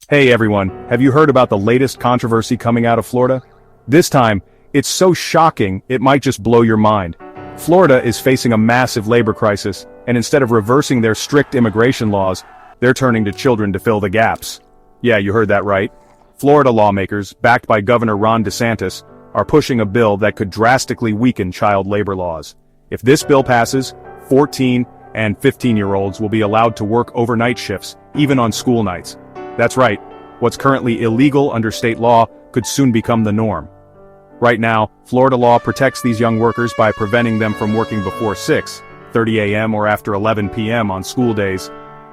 Hey everyone, have you heard about the latest controversy coming out of Florida? This time, it's so shocking it might just blow your mind. Florida is facing a massive labor crisis, and instead of reversing their strict immigration laws, they're turning to children to fill the gaps. Yeah, you heard that right. Florida lawmakers, backed by Governor Ron DeSantis, are pushing a bill that could drastically weaken child labor laws. If this bill passes, 14 and 15-year-olds will be allowed to work overnight shifts, even on school nights. That's right, what's currently illegal under state law could soon become the norm. Right now, Florida law protects these young workers by preventing them from working before 6:30 a.m. or after 11 p.m. on school days,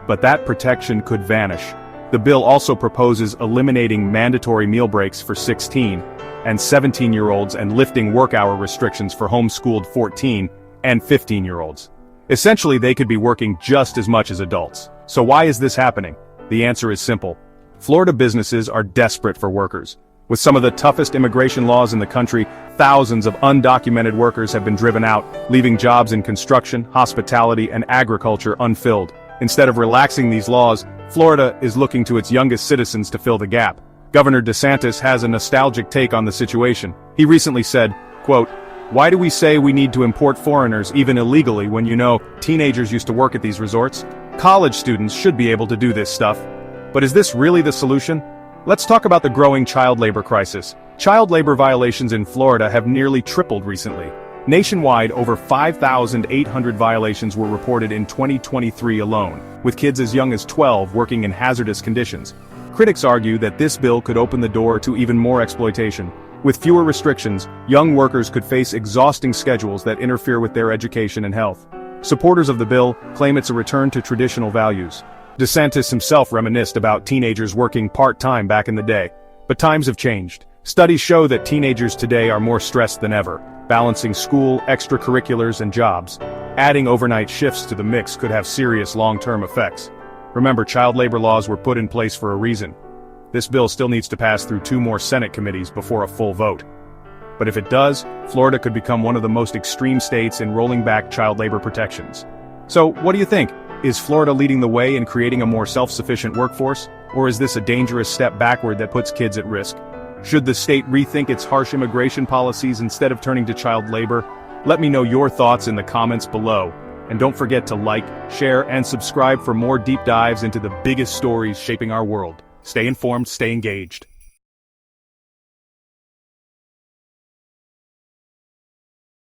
but that protection could vanish. The bill also proposes eliminating mandatory meal breaks for 16 and 17-year-olds and lifting work hour restrictions for homeschooled 14 and 15-year-olds. Essentially, they could be working just as much as adults. So why is this happening? The answer is simple. Florida businesses are desperate for workers. With some of the toughest immigration laws in the country, thousands of undocumented workers have been driven out, leaving jobs in construction, hospitality, and agriculture unfilled. Instead of relaxing these laws, Florida is looking to its youngest citizens to fill the gap. Governor DeSantis has a nostalgic take on the situation. He recently said, quote, "Why do we say we need to import foreigners even illegally when teenagers used to work at these resorts? College students should be able to do this stuff." But is this really the solution? Let's talk about the growing child labor crisis. Child labor violations in Florida have nearly tripled recently. Nationwide, over 5,800 violations were reported in 2023 alone, with kids as young as 12 working in hazardous conditions. Critics argue that this bill could open the door to even more exploitation. With fewer restrictions, young workers could face exhausting schedules that interfere with their education and health. Supporters of the bill claim it's a return to traditional values. DeSantis himself reminisced about teenagers working part-time back in the day. But times have changed. Studies show that teenagers today are more stressed than ever, balancing school, extracurriculars, and jobs. Adding overnight shifts to the mix could have serious long-term effects. Remember, child labor laws were put in place for a reason. This bill still needs to pass through 2 more Senate committees before a full vote. But if it does, Florida could become one of the most extreme states in rolling back child labor protections. So, what do you think? Is Florida leading the way in creating a more self-sufficient workforce? Or is this a dangerous step backward that puts kids at risk? Should the state rethink its harsh immigration policies instead of turning to child labor? Let me know your thoughts in the comments below. And don't forget to like, share, and subscribe for more deep dives into the biggest stories shaping our world. Stay informed, stay engaged.